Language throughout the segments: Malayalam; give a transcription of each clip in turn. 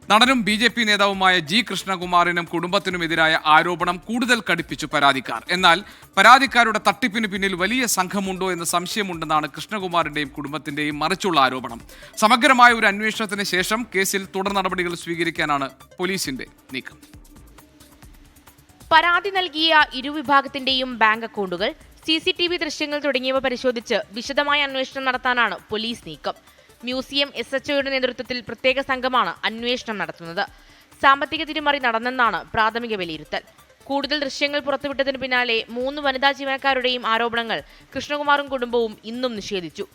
നടനും BJP നേതാവുമായ ജി കൃഷ്ണകുമാറിനും കുടുംബത്തിനുമെതിരായ ആരോപണം കൂടുതൽ കടുപ്പിച്ചു പരാതിക്കാർ. എന്നാൽ പരാതിക്കാരുടെ തട്ടിപ്പിന് പിന്നിൽ വലിയ സംഘമുണ്ടോ എന്ന സംശയമുണ്ടെന്നാണ് കൃഷ്ണകുമാറിന്റെയും കുടുംബത്തിന്റെയും മറിച്ചുള്ള ആരോപണം. സമഗ്രമായ ഒരു അന്വേഷണത്തിന് ശേഷം കേസിൽ തുടർ നടപടികൾ സ്വീകരിക്കാനാണ് പോലീസിന്റെ നീക്കം. പരാതി നൽകിയ ഇരുവിഭാഗത്തിന്റെയും ബാങ്ക് അക്കൗണ്ടുകൾ, CCTV ദൃശ്യങ്ങൾ തുടങ്ങിയവ പരിശോധിച്ച് വിശദമായ അന്വേഷണം നടത്താനാണ് പോലീസ് നീക്കം. മ്യൂസിയം SHOയുടെ നേതൃത്വത്തിൽ പ്രത്യേക സംഘമാണ് അന്വേഷണം നടത്തുന്നത്. സാമ്പത്തിക തിരിമറി നടന്നെന്നാണ് പ്രാഥമിക വിലയിരുത്തൽ. കൂടുതൽ ദൃശ്യങ്ങൾ പുറത്തുവിട്ടതിന് പിന്നാലെ 3 വനിതാ ജീവനക്കാരുടെയും ആരോപണങ്ങൾ കൃഷ്ണകുമാറും കുടുംബവും ഇന്നും നിഷേധിച്ചു.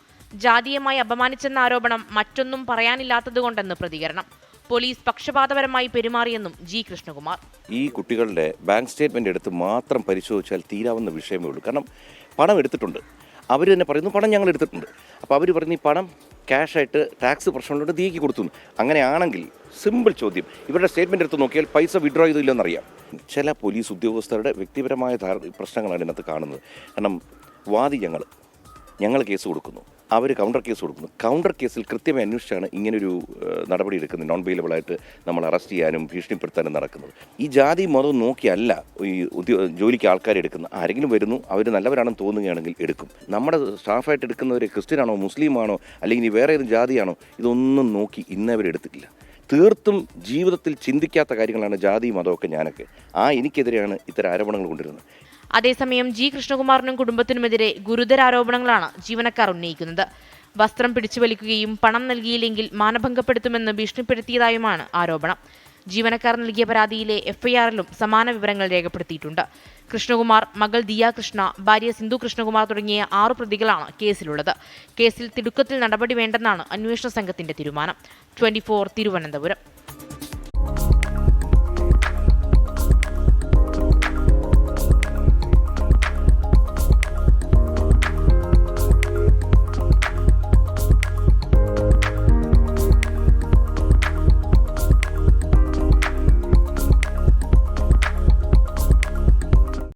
ജാതീയമായി അപമാനിച്ചെന്ന ആരോപണം മറ്റൊന്നും പറയാനില്ലാത്തതുകൊണ്ടെന്ന് പ്രതികരണം. പോലീസ് പക്ഷപാതപരമായി പെരുമാറിയെന്നും ജി കൃഷ്ണകുമാർ. ഈ കുട്ടികളുടെ ബാങ്ക് സ്റ്റേറ്റ്മെന്റ് എടുത്ത് മാത്രം പരിശോധിച്ചാൽ തീരാവുന്ന വിഷയമേ ഉള്ളൂ. കാരണം പണം എടുത്തിട്ടുണ്ട്, അവർ തന്നെ പറയുന്നു പണം ഞങ്ങൾ എടുത്തിട്ടുണ്ട്. അപ്പോൾ അവർ പറയുന്നു ഈ പണം ക്യാഷായിട്ട് ടാക്സ് പ്രശ്നമുള്ളതുകൊണ്ട് തീക്ക് കൊടുത്തു. അങ്ങനെയാണെങ്കിൽ സിമ്പിൾ ചോദ്യം, ഇവരുടെ സ്റ്റേറ്റ്മെന്റ് എടുത്ത് നോക്കിയാൽ പൈസ വിഡ്രോ ചെയ്തില്ലെന്നറിയാം. ചില പോലീസ് ഉദ്യോഗസ്ഥരുടെ വ്യക്തിപരമായ പ്രശ്നങ്ങളാണ് ഇതിനകത്ത് കാണുന്നത്. കാരണം വാദി ഞങ്ങൾ കേസ് കൊടുക്കുന്നു, അവർ കൗണ്ടർ കേസ് കൊടുക്കുന്നു. കൗണ്ടർ കേസിൽ കൃത്യമായി അന്വേഷിച്ചാണ് ഇങ്ങനൊരു നടപടി എടുക്കുന്നത്. നോൺ ബെയിലബിളായിട്ട് നമ്മൾ അറസ്റ്റ് ചെയ്യാനും ഭീഷണിപ്പെടുത്താനും നടക്കുന്നത്. ഈ ജാതി മതം നോക്കിയല്ല ഈ ജോലിക്ക് ആൾക്കാർ എടുക്കുന്നത്. ആരെങ്കിലും വരുന്നു, അവർ നല്ലവരാണെന്ന് തോന്നുകയാണെങ്കിൽ എടുക്കും. നമ്മുടെ സ്റ്റാഫായിട്ട് എടുക്കുന്നവർ ക്രിസ്ത്യനാണോ മുസ്ലിമാണോ അല്ലെങ്കിൽ വേറെ ഏത് ജാതിയാണോ ഇതൊന്നും നോക്കി ഇന്നവരെടുത്തിട്ടില്ല. തീർത്തും ജീവിതത്തിൽ ചിന്തിക്കാത്ത കാര്യങ്ങളാണ് ജാതി മതമൊക്കെ. എനിക്കെതിരെയാണ് ഇത്തരം ആരോപണങ്ങൾ കൊണ്ടുവരുന്നത്. അതേസമയം ജി കൃഷ്ണകുമാറിനും കുടുംബത്തിനുമെതിരെ ഗുരുതര ആരോപണങ്ങളാണ് ജീവനക്കാർ ഉന്നയിക്കുന്നത്. വസ്ത്രം പിടിച്ചു വലിക്കുകയും പണം നൽകിയില്ലെങ്കിൽ മാനഭംഗപ്പെടുത്തുമെന്ന് ഭീഷണിപ്പെടുത്തിയതായുമാണ് ആരോപണം. ജീവനക്കാർ നൽകിയ പരാതിയിലെ FIRലും സമാന വിവരങ്ങൾ രേഖപ്പെടുത്തിയിട്ടുണ്ട്. കൃഷ്ണകുമാർ, മകൾ ദിയ കൃഷ്ണ, ഭാര്യ സിന്ധു കൃഷ്ണകുമാർ തുടങ്ങിയ 6 പ്രതികളാണ് കേസിലുള്ളത്. കേസിൽ തിടുക്കത്തിൽ നടപടി വേണ്ടെന്നാണ് അന്വേഷണ സംഘത്തിന്റെ തീരുമാനം. 24 തിരുവനന്തപുരം.